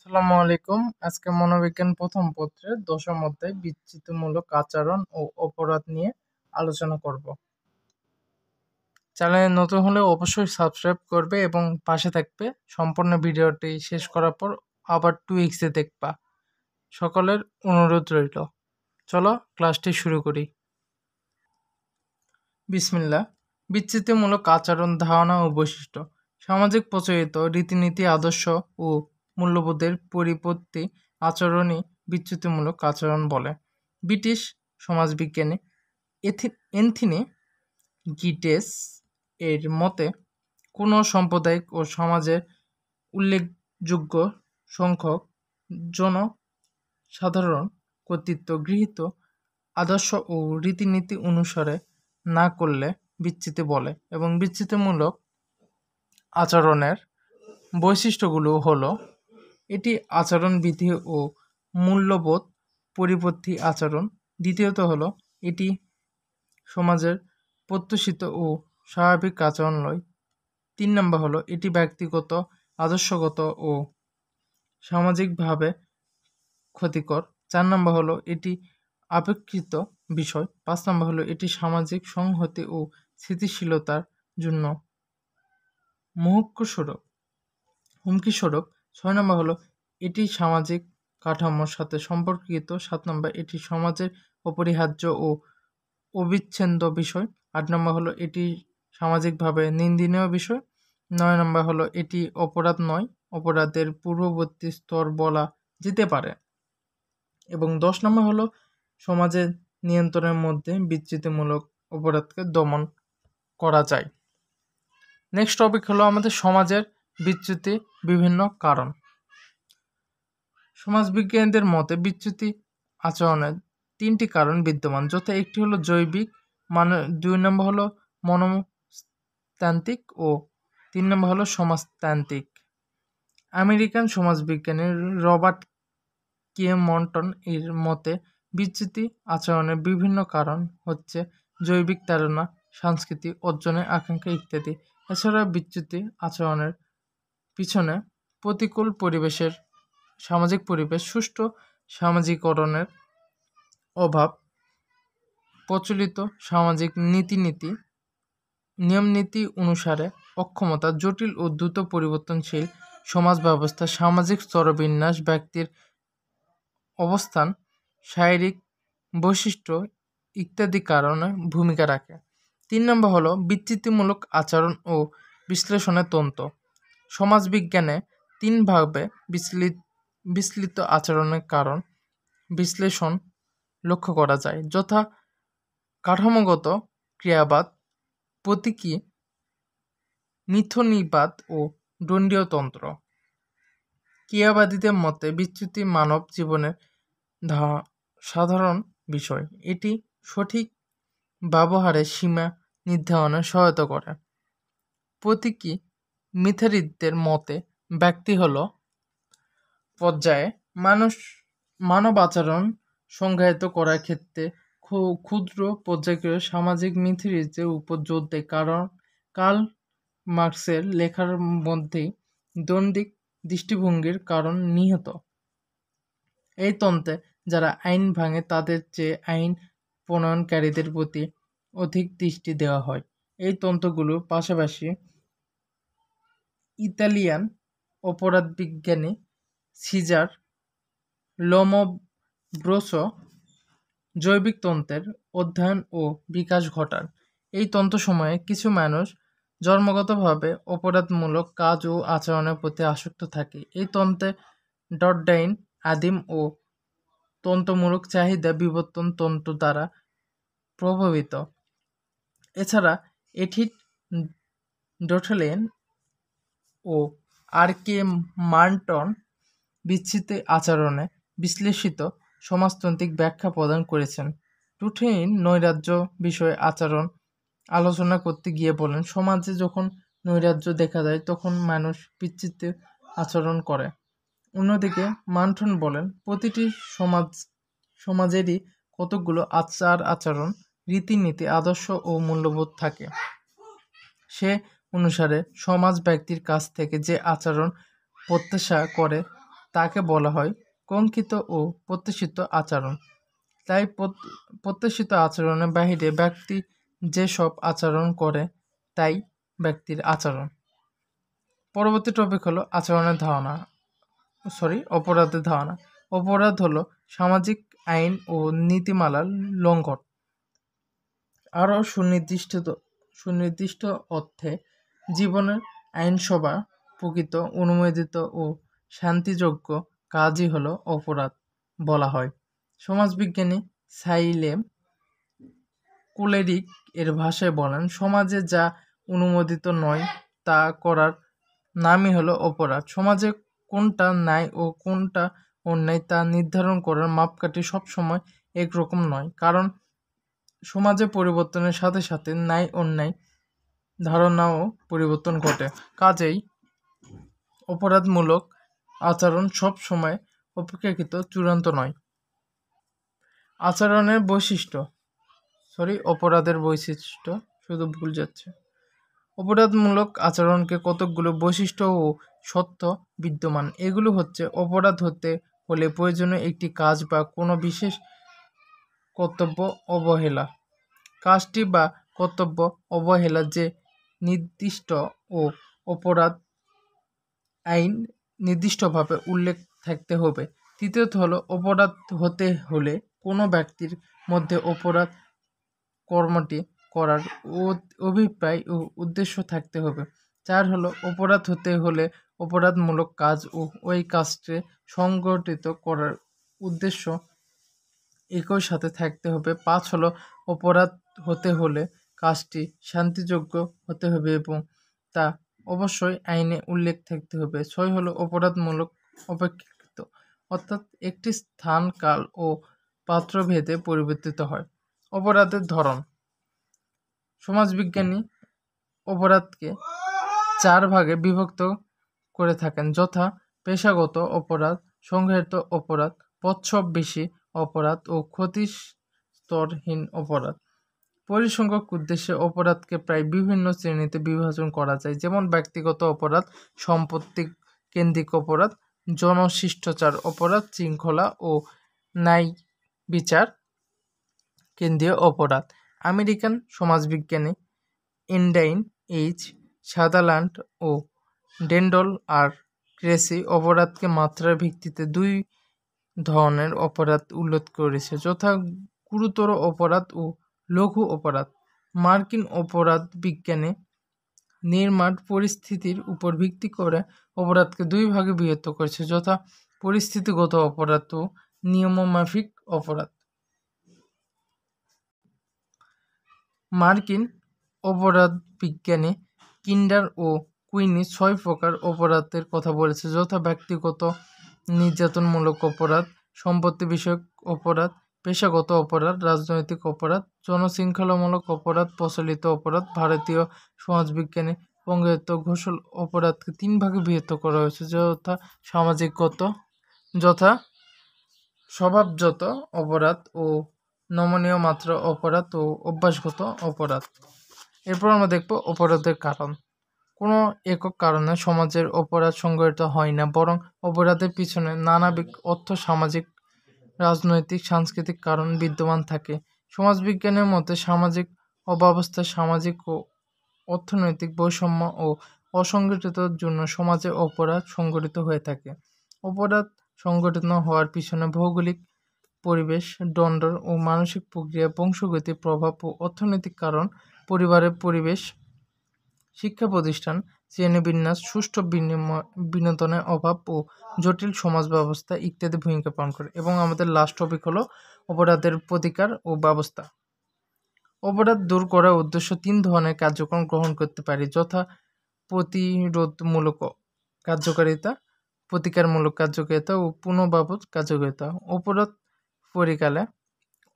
আসসালামু আলাইকুম। আজকে মনোবিজ্ঞান প্রথম পত্রের দশম অধ্যায় বিচ্যুতিমূলক আচরণ ও অপরাধ নিয়ে আলোচনা করব। চ্যানেলে নতুন হলে অবশ্যই সাবস্ক্রাইব করবে এবং পাশে থাকবে। সম্পূর্ণ ভিডিওটি শেষ করার পর আবার 2x দেখবা। সকলের অনুরোধ রইল। চলো ক্লাসটি শুরু করি। বিসমিল্লাহ। বিচ্যুতিমূলক আচরণ, ধারণা ও বৈশিষ্ট্য। সামাজিক প্রচলিত রীতিনীতি, আদর্শ ও মূল্যবোধের পরিপন্থী আচরণই বিচ্যুতিমূলক আচরণ বলে। ব্রিটিশ সমাজবিজ্ঞানী এন্থনি গিটেস এর মতে, কোনো সাম্প্রদায়িক ও সমাজের উল্লেখযোগ্য সংখ্যক জনসাধারণ কর্তৃক গৃহীত আদর্শ ও রীতিনীতি অনুসারে না করলে বিচ্যুতি বলে। এবং বিচ্যুতিমূলক আচরণের বৈশিষ্ট্যগুলো হলো: এটি আচরণবিধি ও মূল্যবোধ পরিপন্থী আচরণ। দ্বিতীয়ত হলো, এটি সমাজের প্রত্যাশিত ও স্বাভাবিক আচরণ নয়। 3 নম্বর হলো, এটি ব্যক্তিগত, আদর্শগত ও সামাজিকভাবে ক্ষতিকর। 4 নম্বর হলো, এটি আপেক্ষিক বিষয়। 5 নম্বর হলো, এটি সামাজিক সংহতি ও স্থিতিশীলতার জন্য হুমকিস্বরূপ। 6 নম্বর হলো, এটি সামাজিক কাঠামোর সাথে সম্পর্কিত। 7 নম্বর, এটি সমাজের অপরিহার্য ও অবিচ্ছেদ্য বিষয়। 8 নম্বর হলো, এটি সামাজিকভাবে নিন্দনীয় বিষয়। 9 নম্বর হলো, এটি অপরাধ নয়, অপরাধের পূর্ববর্তী স্তর বলা যেতে পারে। এবং 10 নম্বর হলো, সমাজের নিয়ন্ত্রণের মধ্যে বিচ্যুতিমূলক অপরাধকে দমন করা যায়। নেক্সট টপিক হলো আমাদের সমাজের বিচ্যুতি বিভিন্ন কারণ। সমাজবিজ্ঞানীদের মতে বিচ্যুতি আচরণের 3টি কারণ বিদ্যমান, যথা একটি হলো জৈবিক, 2 নম্বর হলো মনস্তান্ত্রিক ও 3 নম্বর হলো সমাজতান্ত্রিক। আমেরিকান সমাজবিজ্ঞানী রবার্ট কে মন্টন এর মতে বিচ্যুতি আচরণের বিভিন্ন কারণ হচ্ছে জৈবিক তাড়না, সাংস্কৃতিক অর্জনের আকাঙ্ক্ষা ইত্যাদি। এছাড়া বিচ্যুতি আচরণের পিছনে প্রতিকূল পরিবেশের সামাজিক পরিবেশ, সুষ্ঠু সামাজিকরণের অভাব, প্রচলিত সামাজিক নিয়মনীতি অনুসারে অক্ষমতা, জটিল ও দ্রুত পরিবর্তনশীল সমাজ ব্যবস্থা, সামাজিক স্তরবিন্যাস, ব্যক্তির অবস্থান, শারীরিক বৈশিষ্ট্য ইত্যাদি কারণে ভূমিকা রাখে। 3 নম্বর হলো বিচ্যুতিমূলক আচরণ ও বিশ্লেষণের তন্ত্র। সমাজবিজ্ঞানে 3 ভাবে বিশ্লিত আচরণের কারণ বিশ্লেষণ লক্ষ্য করা যায়, যথা কাঠামোগত ক্রিয়াবাদ, প্রতীকী মিথনিবাদ ও দণ্ডীয় তন্ত্র। ক্রিয়াবাদীদের মতে বিচ্যুতি মানব জীবনের সাধারণ বিষয়, এটি সঠিক ব্যবহারের সীমা নির্ধারণে সহায়তা করে। প্রতীকী মিথ্যারিতদের মতে ব্যক্তি হলো পর্যায়ে মানব আচরণ সংজ্ঞায়িত করার ক্ষেত্রে ক্ষুদ্র পর্যায়কে সামাজিক মিথ্যারিতের উপর জোর দেয়। কারণ কার্ল মার্ক্সের লেখার মধ্যেই দ্বন্দ্বিক দৃষ্টিভঙ্গির কারণ নিহিত। এই তন্ত্রে যারা আইন ভাঙে তাদের চেয়ে আইন প্রণয়নকারীদের প্রতি অধিক দৃষ্টি দেওয়া হয়। এই তন্ত্রগুলোর পাশাপাশি ইতালিয়ান অপরাধবিজ্ঞানী সিজার লোমব্রোসো জৈবিক তন্ত্রের অধ্যয়ন ও বিকাশ ঘটান। এই তন্ত্রসময়ে কিছু মানুষ জন্মগতভাবে অপরাধমূলক কাজ ও আচরণের প্রতি আসক্ত থাকে। এই তন্ত্রে ডটডাইন আদিম ও তন্ত্রমূলক চাহিদা বিবর্তন তন্ত্র দ্বারা প্রভাবিত। এছাড়া এঠিট ডোটেলেন ও আর.কে. মন্টন বিচ্যুতি আচরণে বিশ্লেষিত সমাজতান্ত্রিক ব্যাখ্যা প্রদান করেছেন। ডোটেলেন নৈরাজ্য বিষয়ে আচরণ আলোচনা করতে গিয়ে বলেন, সমাজে যখন নৈরাজ্য দেখা যায় তখন মানুষ বিচ্যুতি আচরণ করে। অন্যদিকে মন্টন বলেন, প্রতিটি সমাজেরই কতকগুলো আচরণ, রীতিনীতি, আদর্শ ও মূল্যবোধ থাকে। সে অনুসারে সমাজ ব্যক্তির কাছ থেকে যে আচরণ প্রত্যাশা করে তাকে বলা হয় কঙ্কিত ও প্রত্যাশিত আচরণ। তাই প্রত্যাশিত আচরণের বাহিরে ব্যক্তি যেসব আচরণ করে তাই ব্যক্তির আচরণ। পরবর্তী টপিক হলো অপরাধের ধারণা। অপরাধ হলো সামাজিক আইন ও নীতিমালার লঙ্ঘন। আরও সুনির্দিষ্ট অর্থে জীবনের আইনসভা প্রকৃত অনুমোদিত ও শান্তিযোগ্য কাজই হলো অপরাধ বলা হয়। সমাজবিজ্ঞানী সাইলেম কোলেরিক এর ভাষায় বলেন, সমাজে যা অনুমোদিত নয় তা করার নামই হলো অপরাধ। সমাজে কোনটা ন্যায় ও কোনটা অন্যায় তা নির্ধারণ করার মাপকাঠি সবসময় একরকম নয়, কারণ সমাজে পরিবর্তনের সাথে সাথে ন্যায় অন্যায় ধারণাও পরিবর্তন ঘটে। কাজেই অপরাধমূলক আচরণ সব সময় অপেক্ষাকৃত চূড়ান্ত নয়। অপরাধের বৈশিষ্ট্য শুধু ভুল যাচ্ছে। অপরাধমূলক আচরণকে কতকগুলো বৈশিষ্ট্য ও সত্য বিদ্যমান। এগুলো হচ্ছে: অপরাধ হতে হলে প্রয়োজনীয় একটি কাজ বা কোনো বিশেষ কর্তব্য অবহেলা। কাজটি বা কর্তব্য অবহেলা যে নির্দিষ্ট ও অপরাধ আইন নির্দিষ্টভাবে উল্লেখ থাকতে হবে। তৃতীয়ত হলো, অপরাধ হতে হলে কোনো ব্যক্তির মধ্যে অপরাধ কর্মটি করার অভিপ্রায় ও উদ্দেশ্য থাকতে হবে। 4 হলো, অপরাধ হতে হলে অপরাধমূলক কাজ ও ওই কাজটি সংগঠিত করার উদ্দেশ্য একই সাথে থাকতে হবে। 5 হলো, অপরাধ হতে হলে কাজটি শান্তিযোগ্য হতে হবে এবং তা অবশ্যই আইনে উল্লেখ থাকতে হবে। 6 হলো, অপরাধমূলক অপেক্ষাকৃত, অর্থাৎ একটি স্থান, কাল ও পাত্রভেদে পরিবর্তিত হয়। অপরাধের ধরন। সমাজবিজ্ঞানী অপরাধকে 4 ভাগে বিভক্ত করে থাকেন, যথা: পেশাগত অপরাধ, সংঘাত অপরাধ, প্রচ্ছববেশী অপরাধ ও ক্ষতিস্তরহীন অপরাধ। পরিসংখ্যাক উদ্দেশ্যে অপরাধকে প্রায় বিভিন্ন শ্রেণীতে বিভাজন করা যায়, যেমন: ব্যক্তিগত অপরাধ, সম্পত্তি কেন্দ্রিক অপরাধ, জনশিষ্টাচার অপরাধ, শৃঙ্খলা ও ন্যায় বিচার কেন্দ্রীয় অপরাধ। আমেরিকান সমাজবিজ্ঞানী এন্ডাইন এইচ. সাদারল্যান্ড ও ডেন্ডল আর. ক্রেসি অপরাধকে মাত্রার ভিত্তিতে 2 ধরনের অপরাধ উল্লেখ করেছে, যথা: গুরুতর অপরাধ ও লঘু অপরাধ। মার্কিন অপরাধ বিজ্ঞানী নির্মাণ পরিস্থিতির উপর ভিত্তি করে অপরাধকে 2 ভাগে বিভক্ত করেছে, যথা: পরিস্থিতিগত অপরাধ ও নিয়মমাফিক অপরাধ। মার্কিন অপরাধ বিজ্ঞানী কিন্ডার ও কুইনি 6 প্রকার অপরাধের কথা বলেছে, যথা: ব্যক্তিগত নির্যাতনমূলক অপরাধ, সম্পত্তি বিষয়ক অপরাধ, পেশাগত অপরাধ, রাজনৈতিক অপরাধ, জনশৃঙ্খলামূলক অপরাধ, প্রচলিত অপরাধ। ভারতীয় সমাজবিজ্ঞানী পঙ্গেত ঘোষাল অপরাধকে 3 ভাগে বিভক্ত করা হয়েছে, যথা: স্বভাবজাত অপরাধ ও নমনীয় মাত্রা অপরাধ ও অভ্যাসগত অপরাধ। এরপর আমরা দেখব অপরাধের কারণ। কোনো একক কারণে সমাজের অপরাধ সংঘটিত হয় না, বরং অপরাধের পিছনে নানাবিধ সামাজিক, রাজনৈতিক, সাংস্কৃতিক কারণ বিদ্যমান থাকে। সমাজবিজ্ঞানের মতে সামাজিক অব্যবস্থা, সামাজিক ও অর্থনৈতিক বৈষম্য ও অসংগঠিতর জন্য সমাজে অপরাধ সংঘটিত হয়ে থাকে। অপরাধ সংঘটিত হওয়ার পিছনে ভৌগোলিক পরিবেশ, দণ্ড ও মানসিক প্রক্রিয়া, বংশগতির প্রভাব ও অর্থনৈতিক কারণ, পরিবারের পরিবেশ, শিক্ষা প্রতিষ্ঠান, শ্রেণীবিন্যাস, সুষ্ঠু বিনোদনের অভাব ও জটিল সমাজ ব্যবস্থা ইত্যাদি ভূমিকা পালন করে। এবং আমাদের লাস্ট টপিক হলো অপরাধের প্রতিকার ও ব্যবস্থা। অপরাধ দূর করার উদ্দেশ্য 3 ধরনের কার্যক্রম গ্রহণ করতে পারে, যথা: প্রতিরোধমূলক কার্যকারিতা, প্রতিকারমূলক কার্যকারিতা ও পুনর্বাবদ কার্যকারিতা। অপরাধ পরিকালে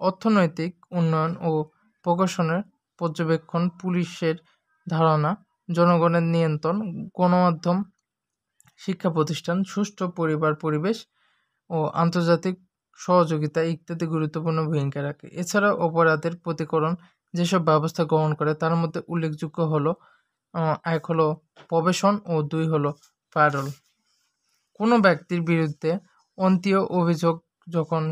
অর্থনৈতিক উন্নয়ন ও প্রকাশনের পর্যবেক্ষণ, পুলিশের ধারণা, জনগণের নিয়ন্ত্রণ, গণমাধ্যম, শিক্ষা প্রতিষ্ঠান, সুষ্ঠু পরিবার পরিবেশ ও আন্তর্জাতিক সহযোগিতা ইত্যাদি গুরুত্বপূর্ণ ভূমিকা রাখে। এছাড়াও অপরাধের প্রতিকরণ যেসব ব্যবস্থা গ্রহণ করে তার মধ্যে উল্লেখযোগ্য হলো 1 হলো প্রবেশন ও 2 হলো প্যারোল। কোনো ব্যক্তির বিরুদ্ধে অন্তীয় অভিযোগ যখন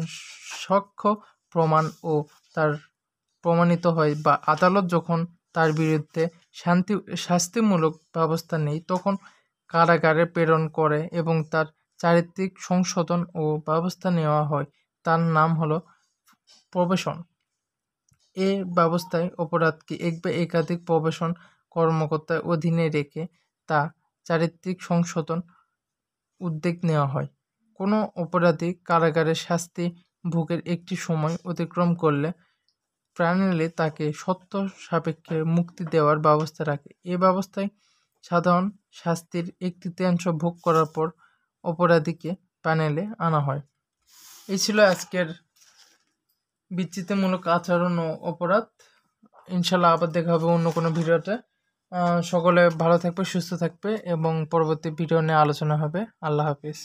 সাক্ষ্য প্রমাণ ও তার প্রমাণিত হয় বা আদালত যখন তার বিরুদ্ধে শাস্তিমূলক ব্যবস্থা নেই, তখন কারাগারে প্রেরণ করে এবং তার চারিত্রিক সংশোধন ও ব্যবস্থা নেওয়া হয়। তার নাম হলো প্রবেশন। এ ব্যবস্থায় অপরাধকে এক বা একাধিক প্রবেশন কর্মকর্তার অধীনে রেখে তা চারিত্রিক সংশোধন উদ্যোগ নেওয়া হয়। কোনো অপরাধী কারাগারে শাস্তি ভোগের একটি সময় অতিক্রম করলে প্যানেলে তাকে শর্ত সাপেক্ষে মুক্তি দেওয়ার ব্যবস্থা রাখে। এ ব্যবস্থায় সাধারণ শাস্তির 1/3 ভোগ করার পর অপরাধীকে প্যানেলে আনা হয়। এই ছিল আজকের বিচ্যুতিমূলক আচরণ ও অপরাধ। ইনশাল্লাহ আবার দেখা হবে অন্য কোনো ভিডিওতে। সকলে ভালো থাকবে, সুস্থ থাকবে এবং পরবর্তী ভিডিও নিয়ে আলোচনা হবে। আল্লাহ হাফিজ।